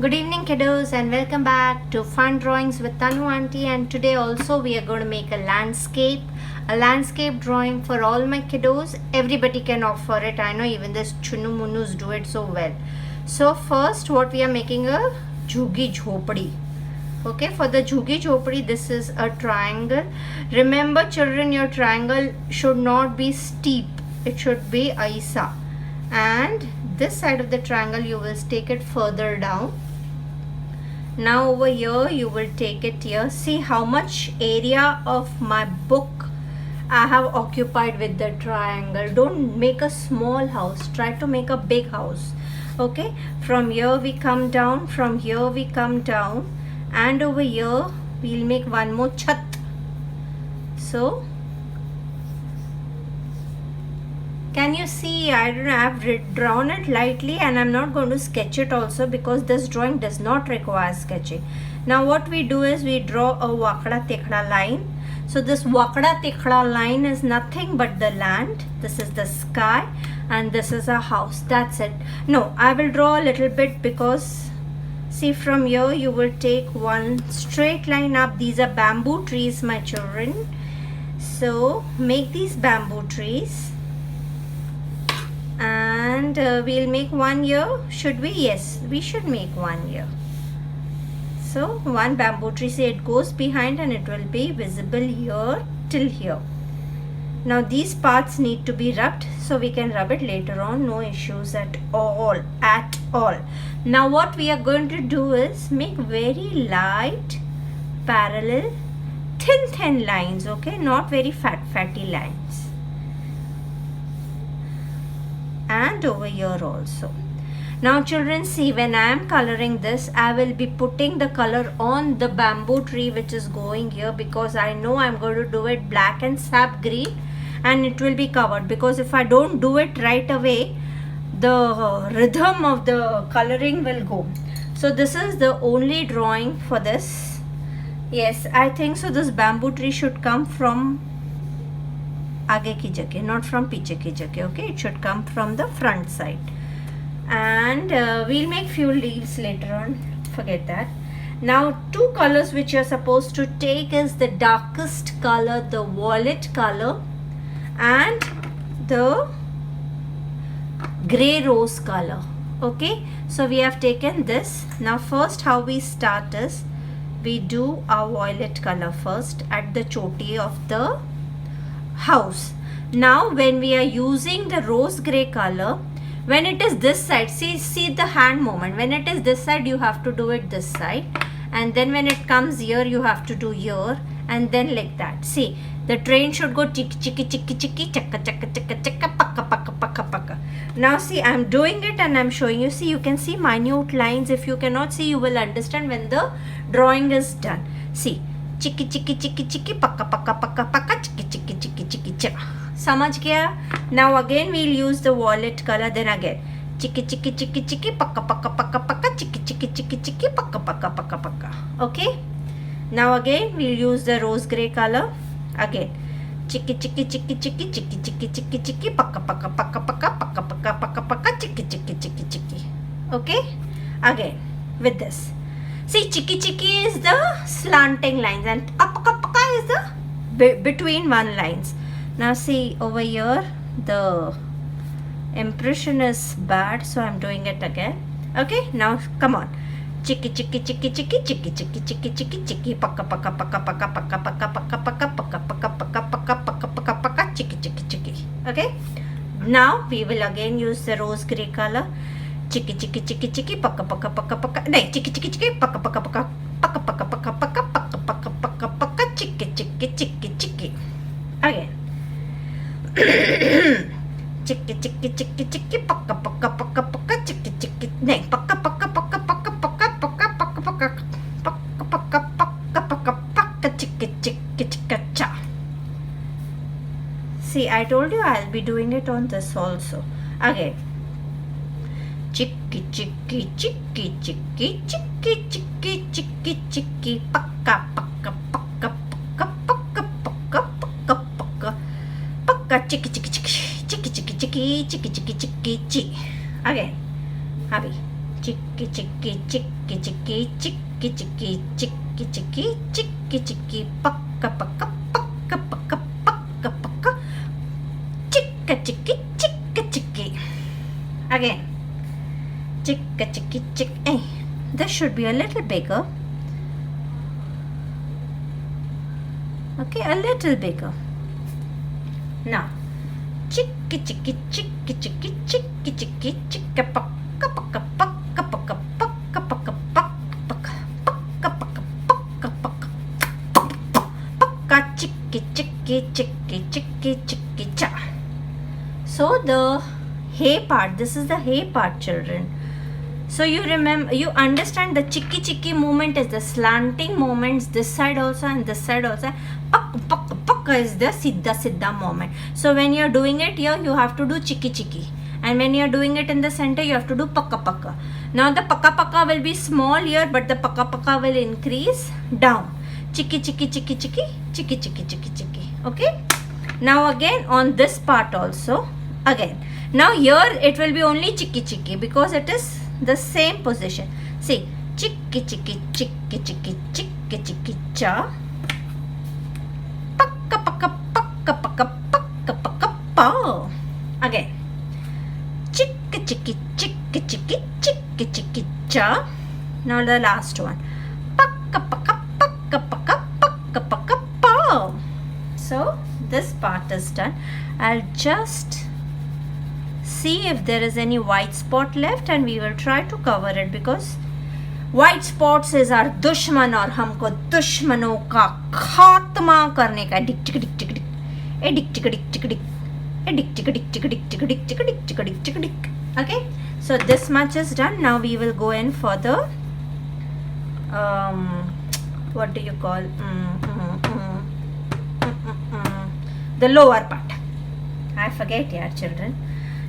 Good evening kiddos and welcome back to Fun Drawings with Tanu Auntie, and today also we are going to make a landscape drawing for all my kiddos. Everybody can offer it. I know even this Chunu Munus do it so well. So first what we are making a Jhugi Jhopadi. Okay, for the Jhugi Jhopadi this is a triangle. Remember children, your triangle should not be steep. It should be aisa. And this side of the triangle you will take it further down. Now over here you will take it here. See how much area of my book I have occupied with the triangle. Don't make a small house, try to make a big house. Okay, from here we come down, from here we come down, and over here we'll make one more chat. So can you see? I don't know, I've drawn it lightly and I'm not going to sketch it also because this drawing does not require sketching. Now what we do is we draw a wakda tekda line. So this wakda tekda line is nothing but the land. This is the sky and this is a house. That's it. No, I will draw a little bit because see, from here you will take one straight line up. These are bamboo trees, my children. So make these bamboo trees. And we'll make one here. Should we? Yes, we should make one here. So one bamboo tree, say it goes behind and it will be visible here till here. Now these parts need to be rubbed, so we can rub it later on, no issues at all. Now what we are going to do is make very light parallel thin lines. Okay, not very fatty lines. And over here also. Now children, see, when I am coloring this, I will be putting the color on the bamboo tree which is going here, because I know I am going to do it black and sap green and it will be covered, because if I don't do it right away, the rhythm of the coloring will go. So this is the only drawing for this. Yes, I think so. This bamboo tree should come from आगे की जगह, not from पीछे की जगह. Okay, it should come from the front side. And we'll make few leaves later on, forget that. Now two colors which you're supposed to take is the darkest color, the violet color, and the gray rose color. Okay, so we have taken this. Now first how we start is we do our violet color first at the choti of the house. Now when we are using the rose gray color, when it is this side, see the hand movement. When it is this side, you have to do it this side, and then when it comes here, you have to do here, and then like that. See, the train should go chiki chiki chiki chiki chakka chakka chakka chakka pakka pakka pakka pakka. Now see, I am doing it and I am showing you. See, you can see minute lines. If you cannot see, you will understand when the drawing is done. See, चिक्की चिक्की चिक्की चिक्की पक्का पक्का पक्का पक्का चिक्की चिक्की चिक्की चिक्की चा. समझ गया? Now again we'll use the violet color. Then again चिक्की चिक्की चिक्की चिक्की पक्का पक्का पक्का पक्का चिक्की चिक्की चिक्की चिक्की पक्का पक्का पक्का पक्का. Okay? Now again we'll use the rose gray color. Again चिक्की चिक्की चिक्की चिक्की चिक्की चिक्की चिक्की चिक्की पक्का पक्का पक्का पक्का पक्का पक्का पक्का पक्का चिक्की चिक्की चिक्की चिक्की. Okay? Again with this. See, chiki chiki is the slanting lines and paka paka is the between one lines. Now see, over here the impression is bad, so I'm doing it again. Okay, now come on. Chiki chiki chiki chiki chiki chiki chiki chiki chiki paka paka paka paka paka paka paka paka paka paka paka paka paka paka paka chiki chiki chiki. Okay, now we will again use the rose gray color. चिकी चिकी चिकी चिकी पक्का पक्का पक्का पक्का, नहीं चिकी चिकी चिकी पक्का पक्का पक्का पक्का पक्का पक्का पक्का पक्का पक्का पक्का पक्का चिक्की चिक्की चिक्की चिक्की. अगेन चिक्की चिक्की चिक्की चिक्की पक्का पक्का पक्का पक्का चिक्की चिक्की, नहीं पक्का पक्का पक्का पक्का पक्का पक्का पक्का पक्का पक्का पक्का पक्का पक्का पक्का चिक्की चिक्की चिक्का चा. See, I told you I'll be doing it on this also. Again चिक्की चिक्की चिक्की चिक्की चिक्की चिक्की चिक्की चिक्की पक्का पक्का पक्का पक्का पक्का पक्का पक्का पक्का पक्का चिक्की चिक्की चिक्की चिक्की चिक्की चिक्की चिक्की चिक्की चिक्की ची. Again, अभी Chicky chicky chicky chicky chicky chicky chicky chicky chicky chicky pakka pakka pakka pakka pakka pakka chicka chicky chicka chicky. Again, chicka chicky chick. Hey, this should be a little bigger. Okay, a little bigger. Now, chicky chicky chicky chicky chicky chicky chicka pakka pakka pakka pakka pakka pakka pakka pakka pakka pakka pakka pakka chicky chicky chicky chicky chicky cha. So the hey part, this is the hey part, children. So you remember, you understand the chicky chicky movement is the slanting movements this side also and this side also. Pakka pakka pakka is the siddha siddha movement. So when you are doing it here, you have to do chicky chicky, and when you are doing it in the center, you have to do pakka pakka. Now the pakka pakka will be small here, but the pakka pakka will increase down. Chicky chicky chicky chicky chicky chicky chicky chicky. Okay. Now again on this part also again. Now here it will be only chicky chicky because it is the same position. See, chicky chicky chicky chicky chicky chicky cha. Pakka pakka pakka pakka pakka pakka pa. Again, chicky chicky chicky chicky chicky chicky cha. Now the last one, pakka pakka pakka pakka pakka pakka pa. So this part is done. I'll just see if there is any white spot left and we will try to cover it, because white spots is our दुश्मन और हमको दुश्मनों का खात्मा करने का. Dick tick tick tick tick, A Dick tick tick tick tick, A Dick tick tick tick tick tick tick tick tick tick tick tick tick. Okay, so this much is done. Now we will go in for the what do you call the lower part. I forget, yeah, children.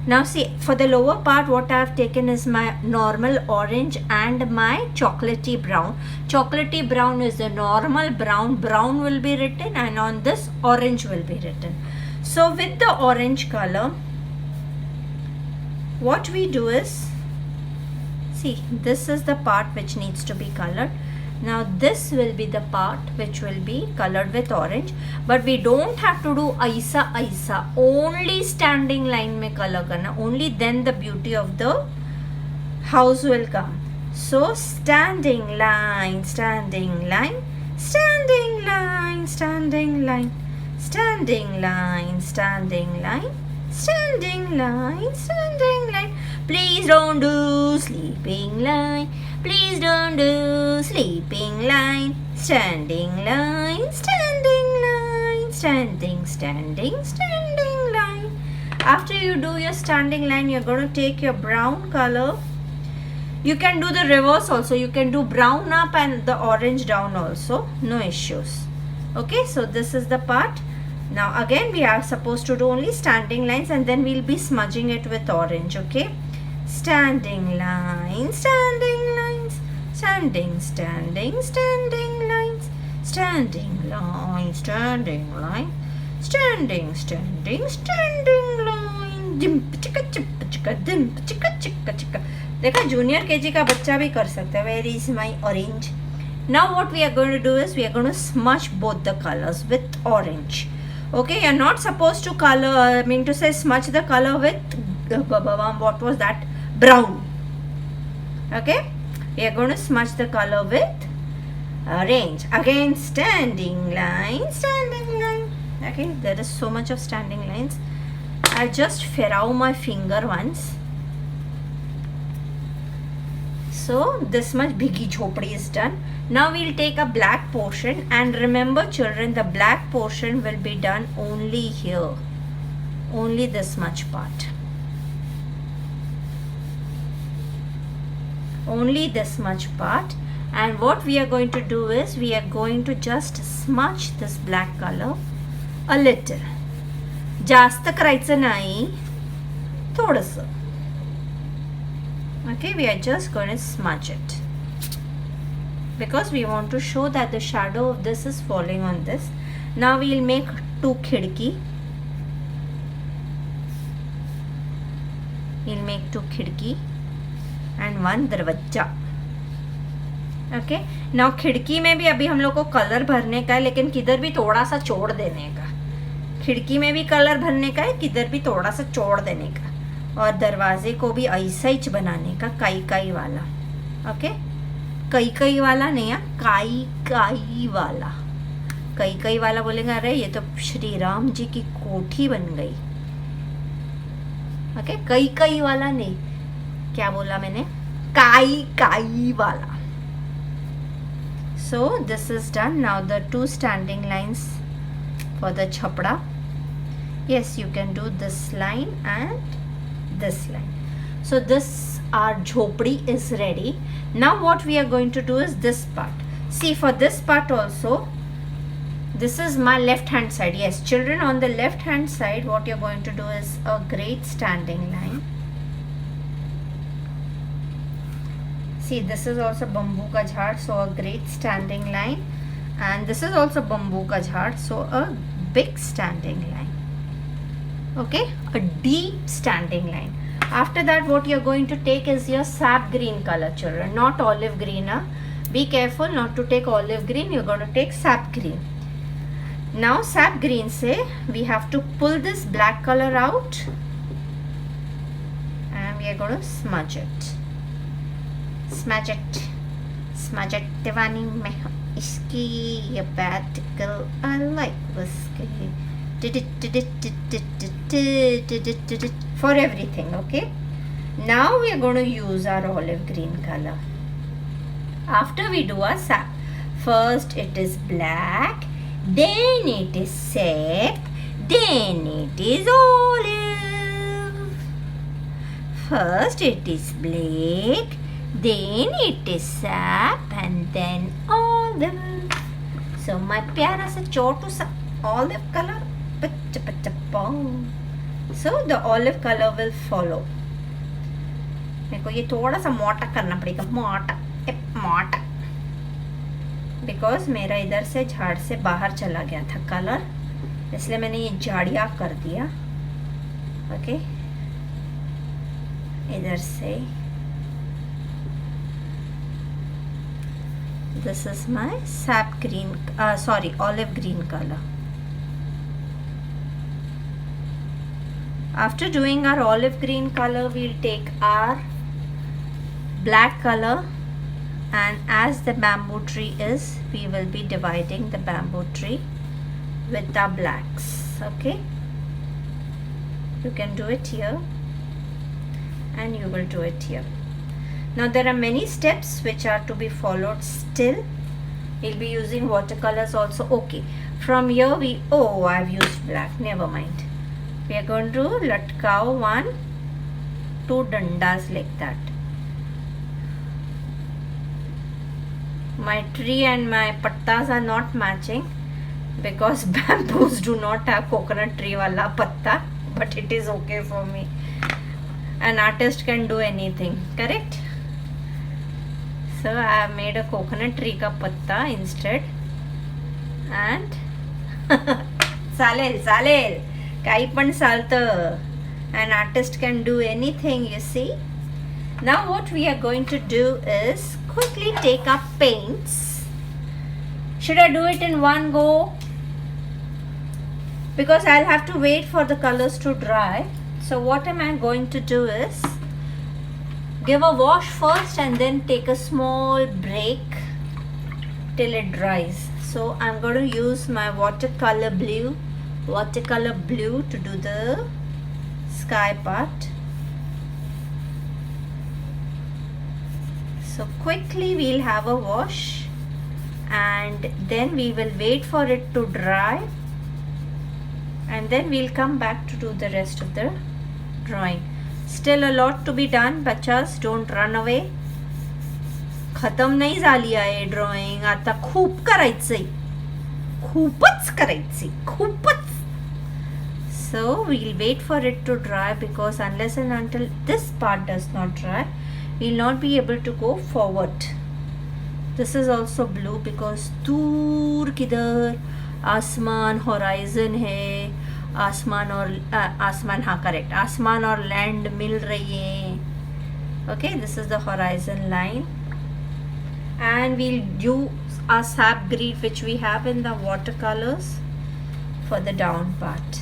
Now see, for the lower part what I have taken is my normal orange and my chocolatey brown. Chocolatey brown is the normal brown. Brown will be written and on this orange will be written. So with the orange color, what we do is, see, this is the part which needs to be colored. Now this will be the part which will be colored with orange, but we don't have to do aisa aisa, only standing line mein color karna, only then the beauty of the house will come. So standing line, standing line, standing line, standing line, standing line, standing line, standing line, standing line. Please don't do sleeping line. Please don't do sleeping line. Standing line, standing line, standing, standing, standing line. After you do your standing line, you're going to take your brown color. You can do the reverse also. You can do brown up and the orange down also. No issues. Okay, so this is the part. Now again we are supposed to do only standing lines and then we'll be smudging it with orange. Okay, standing lines, standing lines, standing, standing, standing lines, standing line, standing line, standing, standing, standing line. Dimp chicka chippa chicka, dimp chicka chicka chicka. देखा junior KG का बच्चा भी कर सकता है. Where is my orange? Now what we are going to do is we are going to smudge both the colors with orange. Okay, you are not supposed to color, I mean to say smudge the color with what was that, brown. Okay, we are going to smudge the color with orange. Again, standing line, standing line. Okay, there is so much of standing lines. I'll just furrow my finger once. So this much biggie jhopdi is done. Now we'll take a black portion, and remember children, the black portion will be done only here, only this much part, only this much part. And what we are going to do is we are going to just smudge this black color a little. जास्त करायचं नाही, थोडंसं. Okay, we are just going to smudge it because we want to show that the shadow of this is falling on this. Now we will make two khidki. We'll make two khidki and 1 दरवाजा. Okay, now खिड़की में भी अभी हम लोग को colour भरने का है, लेकिन किधर भी थोड़ा सा छोड़ देने का. खिड़की में भी कलर भरने का है, किधर भी थोड़ा सा छोड़ देने का. और दरवाजे को भी ऐसा ही बनाने का, काई काई वाला. ओके, कई कई वाला नहीं है, काई काई वाला. कई कई वाला बोलेंगे अरे ये तो श्री राम जी की कोठी बन गई. ओके, कई कई वाला नहीं, क्या बोला मैंने, काई काई वाला. So this is done. Now the 2 standing lines for the chapda. Yes, you can do this line and this line. So this our jhopdi is ready. Now what we are going to do is this part. See, for this part also, this is my left hand side. Yes, children, on the left hand side what you're going to do is a great standing line. See, this is also bamboo ka jhad, so a great standing line, and this is also bamboo ka jhad, so a big standing line. Okay, a deep standing line. After that what you're going to take is your sap green color, children, not olive green. Be careful not to take olive green, you're going to take sap green. Now sap green se we have to pull this black color out and we are going to smudge it. Smudge it, smudge it. Diwani mein iski ye batical, I like whiskey. For everything. Okay, now we are going to use our olive green color. After we do our sap, first it is black, then it is sap, then it is olive. First it is black, then it is sap, and then olive. So my pyara sa chotu sa olive color, so the olive color will follow. मेरे को ये थोड़ा सा मोटा करना पड़ेगा, मोटा मोटा, बिकॉज मेरा इधर से झाड़ से बाहर चला गया था कलर, इसलिए मैंने ये झाड़िया कर दिया. ओके, इधर से this is my sap green, olive green color. After doing our olive green color, we'll take our black color, and as the bamboo tree is, we will be dividing the bamboo tree with our blacks. Okay, you can do it here and you will do it here. Now there are many steps which are to be followed still. We'll be using watercolors also. Okay, from here I've used black, never mind. We are going to latkao 2 dandas like that. My tree and my pattas are not matching because bamboos do not have coconut tree wala patta, but it is okay for me. An artist can do anything, correct? So I have made a coconut tree ka patta instead, and salel kai pan salta. An artist can do anything, you see. Now what we are going to do is quickly take up paints. Should I do it in one go? Because I'll have to wait for the colors to dry. So what am I going to do is give a wash first and then take a small break till it dries. So I'm going to use my watercolor blue to do the sky part. So quickly we'll have a wash and then we will wait for it to dry, and then we'll come back to do the rest of the drawing. Still a lot to be done, bachas, don't run away. खतम नाही झाली आहे drawing, आता खूप करायचंय, खूपच करायचंय, खूपच. So we'll wait for it to dry, because unless and until this part does not dry, we'll not be able to go forward. This is also blue because दूर किधर आसमान होराइजन है, आसमान और आसमान, हाँ करेक्ट, आसमान और लैंड मिल रही है. Okay, this is the horizon line, and we'll do our sap green which we have in the watercolors for the down part.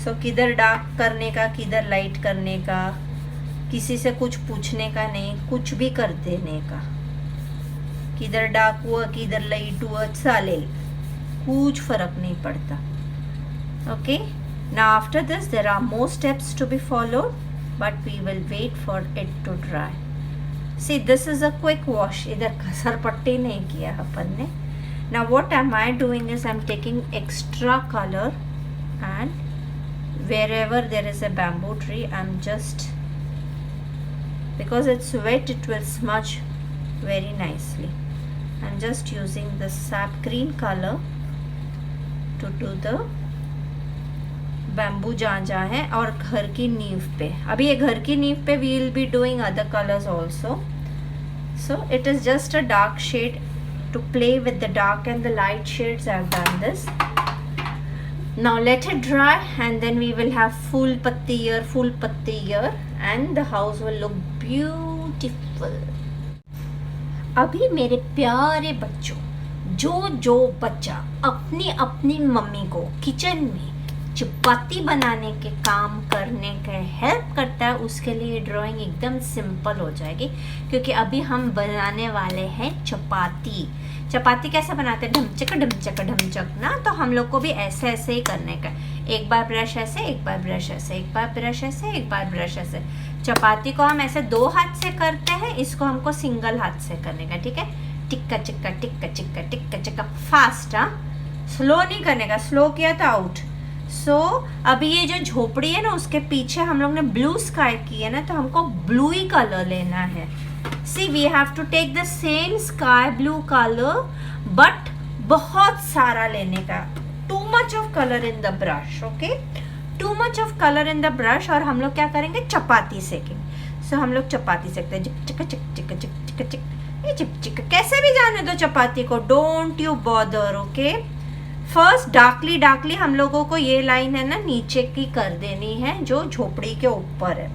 So किधर डार्क करने का, किधर लाइट करने का, किसी से कुछ पूछने का नहीं, कुछ भी कर देने का. किधर डार्क हुआ किधर लाइट हुआ चालेल, कुछ फर्क नहीं पड़ता. Okay, now after this there are more steps to be followed, but we will wait for it to dry. See, this is a quick wash. इधर घसर पट्टी नहीं किया अपन ने. Now what am I doing is I'm taking extra color, and wherever there is a bamboo tree I'm just, because it's wet it will smudge very nicely, I'm just using the sap green color to do the bamboo जहाँ है. और घर की नींव पे, अभी ये घर की नींव पे we will be doing other colors also. So it is just a dark shade to play with the dark and the light shades. I have done this. Now let it dry, and then we will have full patti here, and the house will look beautiful. अभी मेरे प्यारे बच्चों, जो बच्चा अपनी अपनी mummy को kitchen में चपाती बनाने के काम करने के हेल्प करता है, उसके लिए ड्राइंग एकदम सिंपल हो जाएगी, क्योंकि अभी हम बनाने वाले हैं चपाती. चपाती कैसे बनाते हैं? ढमचक ना. तो हम लोग को भी ऐसे ऐसे ही करने का. एक बार ब्रश ऐसे, एक बार ब्रश ऐसे, एक बार ब्रश ऐसे, एक बार ब्रश ऐसे. चपाती को हम ऐसे 2 हाथ से करते हैं, इसको हमको सिंगल हाथ से करने का. ठीक है, टिक्का चिक्का टिक्का चिक्का टिक्का चिक्का. फास्ट, हाँ, स्लो नहीं करने का. स्लो किया तो आउट. सो अभी ये जो झोपड़ी है ना, उसके पीछे हम लोग ने ब्लू स्काई की है ना, तो हमको ब्लू ही कलर लेना है. See, we have to take the same sky blue colour, but बहुत सारा लेने का. Too much of colour in the brush. Okay, too much of colour in the brush. और हम लोग क्या करेंगे? चपाती सेकेंगे. सो हम लोग चपाती सेकते हैं. चिक चिक चिक चिक चिक चिक, ये चिक चिक कैसे भी जाने दो चपाती को. Don't you bother. Okay, first darkly हम लोगों को ये लाइन है ना नीचे की कर देनी है, जो झोपड़ी के ऊपर है.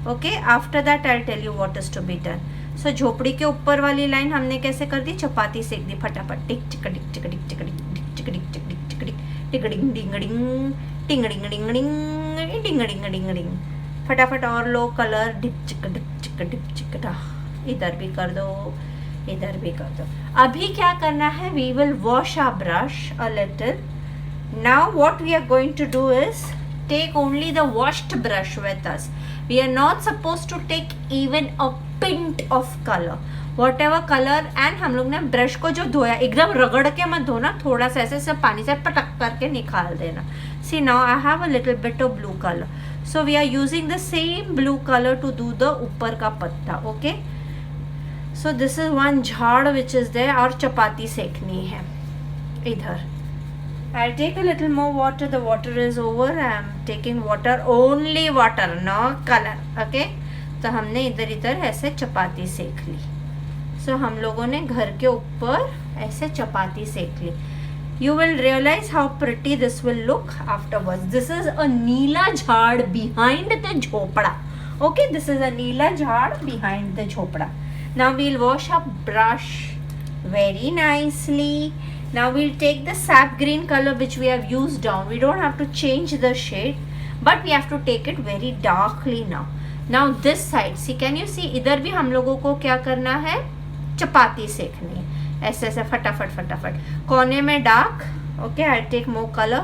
Okay, after that I tell you what is to be done. So झोपड़ी के ऊपर वाली लाइन हमने कैसे कर दी? चपाती सेक दी फटाफट. टिक चिक टिक चिक टिक चिक टिक चिक टिक चिक टिक चिक टिक डिंग डिंग डिंग टिंग डिंग डिंग डिंग डिंग डिंग डिंग डिंग. फटाफट और लो कलर. डिप चिक डा. इधर भी कर दो, इधर भी कर दो. अभी क्या करना है? We will wash our brush a little. Now what we are going to do is take only the washed brush with us. We are not supposed to take even a pint of color, whatever color. and हम लोग ने brush को जो धोया, एकदम रगड़ के मत धोना, थोड़ा सा ऐसे सब पानी से पटक करके निकाल देना. See, now I have a little bit of blue color, so we are using the same blue color to do the ऊपर का पत्ता. Okay, so this is one झाड़ which is there. और चपाती सेकनी है इधर. I'll take a little more water. The water is over. I'm taking water, only water, no color. Okay, तो हमने इधर ऐसे चपाती सेक ली. So हम लोगों ने घर के ऊपर ऐसे चपाती सेक ली. You will realize how pretty this will look afterwards. This is a नीला झाड़ behind the झोपड़ा. Okay, this is a नीला झाड़ behind the झोपड़ा. Now we'll wash our brush very nicely. Now we'll take the sap green color which we have used down. We don't have to change the shade, but we have to take it very darkly now. Now this side, see, can you see? इधर भी हम लोगों को क्या करना है? चपाती सेकनी है. ऐसे ऐसे फटाफट. कोने में dark. Okay, I take more colour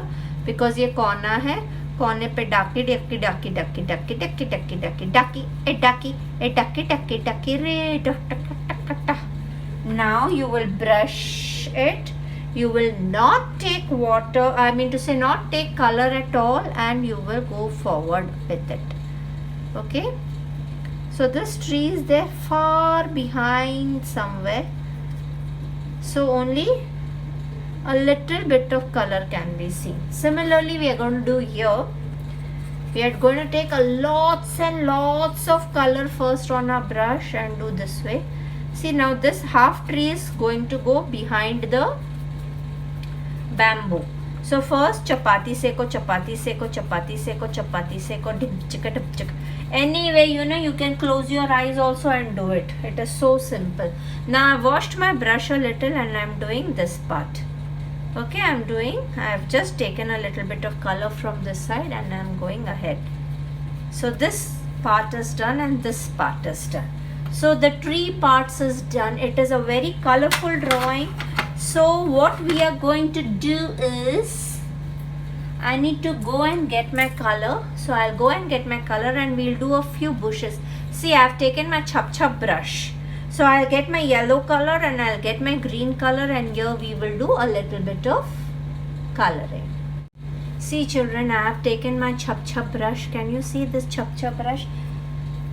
because ये कोना है. कोने पे डाकी डक्की डक्की डक्की डक्की डक्की डक्की डक्की डाकी ए डाकी ए डक्की डक्की डक्की रे डक टक टक टक. Now you will brush it. You will not take water, I mean to say not take color at all, and you will go forward with it. Okay, so this tree is there far behind somewhere, so only a little bit of color can be seen. Similarly, we are going to do here. We are going to take a lots and lots of color first on our brush and do this way. See, now this half tree is going to go behind the bamboo. So first chapati seko, chapati seko, chapati seko, chapati seko, dim chika dim chika. Anyway, you can close your eyes also and do it. It is so simple. Now I washed my brush a little and I am doing this part. Okay, I have just taken a little bit of color from this side and I am going ahead. So this part is done and this part is done. So the three parts is done. It is a very colorful drawing. So what we are going to do is, I need to go and get my color. So I'll go and get my color and we'll do a few bushes. See, I've taken my chap chap brush. So I'll get my yellow color and I'll get my green color, and here we will do a little bit of coloring. See children, I have taken my chap chap brush. Can you see this chap chap brush?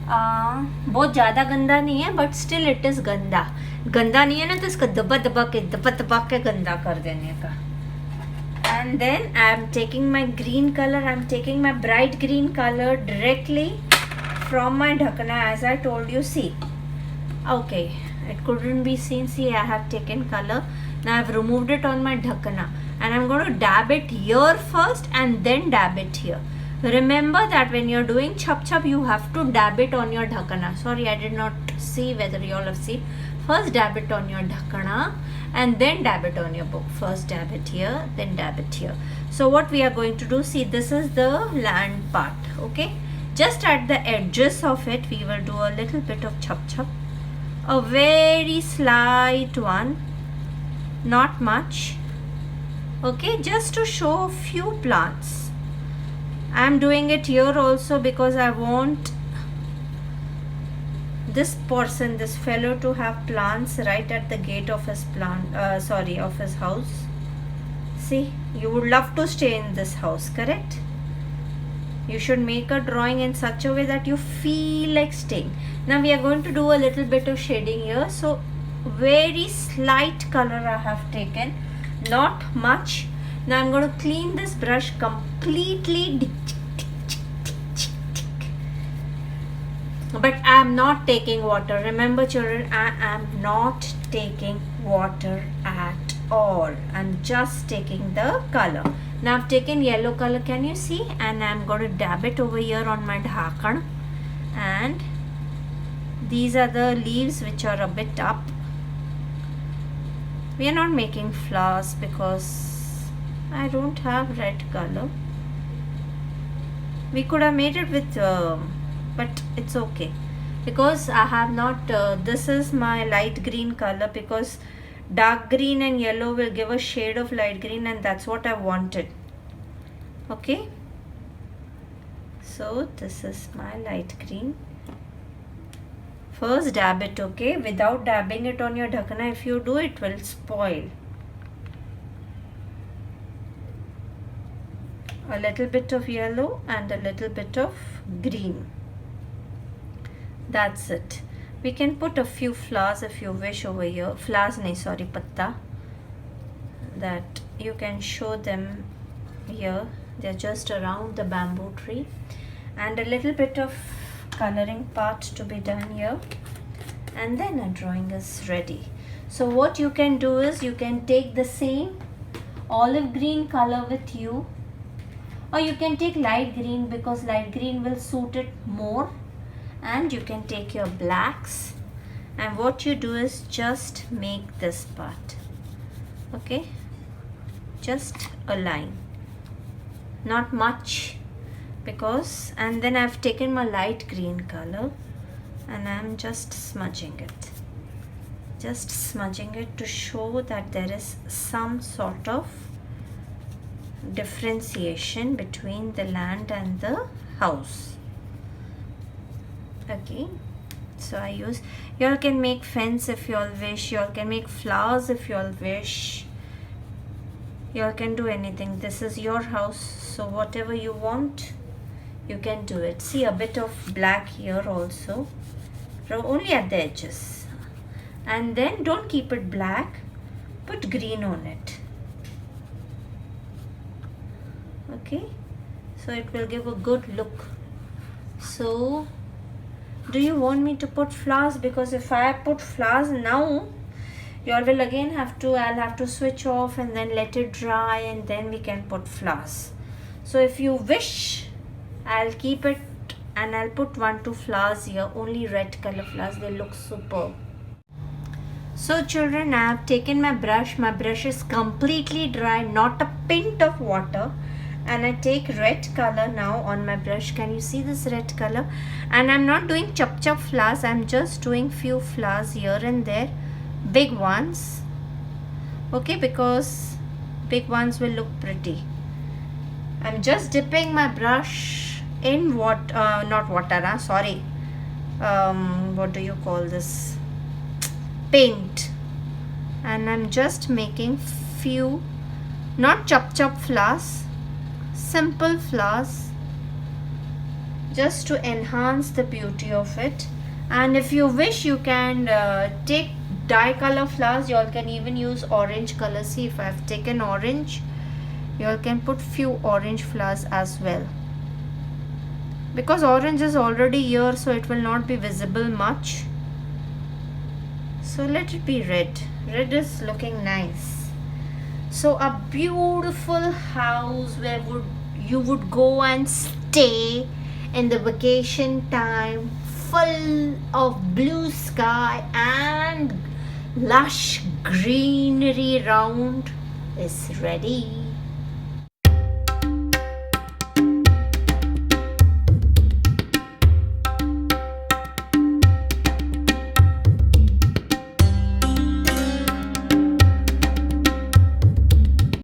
बहुत ज़्यादा गंदा नहीं है, but still it is गंदा नहीं है ना, तो इसका दबा दबा के गंदा कर देने का. And then I am taking my green color. I am taking my bright green color directly from my dhakna, as I told you. See, okay, it couldn't be seen. See, I have taken color. Now I have removed it on my dhakna, and I am going to dab it here first and then dab it here. Remember that when you're doing chap chap, you have to dab it on your dhakna. Sorry, I did not see whether you all have seen. First dab it on your dhakna and then dab it on your book. First dab it here, then dab it here. So what we are going to do, see, this is the land part, okay? Just at the edges of it, we will do a little bit of chap chap. A very slight one, not much, okay? Just to show a few plants. I am doing it here also because I want this person, this fellow, to have plants right at the gate of his of his house. See, you would love to stay in this house, correct? You should make a drawing in such a way that you feel like staying. Now we are going to do a little bit of shading here. So very slight color I have taken, not much. Now I'm going to clean this brush completely. But I am not taking water. Remember children, I am not taking water at all. I'm just taking the color. Now I've taken yellow color, can you see? And I'm going to dab it over here on my dhakan. And these are the leaves which are a bit up. We are not making flowers because I don't have red color. We could have made it with but it's okay because I have not this is my light green color, because dark green and yellow will give a shade of light green, and that's what I wanted. Okay, so this is my light green. First dab it, okay? Without dabbing it on your dhakna, if you do, it will spoil. A little bit of yellow and a little bit of green. That's it. We can put a few flowers if you wish over here. Flowers, nahi, sorry, patta. That you can show them here. They're just around the bamboo tree. And a little bit of coloring part to be done here. And then a drawing is ready. So what you can do is you can take the same olive green color with you. Or you can take light green because light green will suit it more. And you can take your blacks, and what you do is just make this part, okay? Just a line, not much, because, and then I've taken my light green color and I'm just smudging it. Just smudging it to show that there is some sort of differentiation between the land and the house. Okay, so I use, you all can make fence if you all wish, you all can make flowers if you all wish, you all can do anything. This is your house, so whatever you want, you can do it. See, a bit of black here also, only at the edges, and then don't keep it black, put green on it. Okay, so it will give a good look. So do you want me to put flowers? Because if I put flowers now, You all will again I'll have to switch off and then let it dry, and then we can put flowers. So if you wish, I'll keep it and I'll put 1-2 flowers here, only red color flowers, they look superb. So children, I have taken my brush is completely dry, not a pint of water, and I take red color now on my brush. Can you see this red color? And I'm not doing chop flowers, I'm just doing few flowers here and there, big ones, okay, because big ones will look pretty. I'm just dipping my brush in what not water, sorry, what do you call this, paint, and I'm just making few, not chop flowers, simple flowers, just to enhance the beauty of it. And if you wish, you can take dye color flowers. You all can even use orange color. See, if I've taken orange, you all can put few orange flowers as well, because orange is already here, so it will not be visible much. So let it be red. Red is looking nice. So a beautiful house where you would go and stay in the vacation time, full of blue sky and lush greenery round, is ready.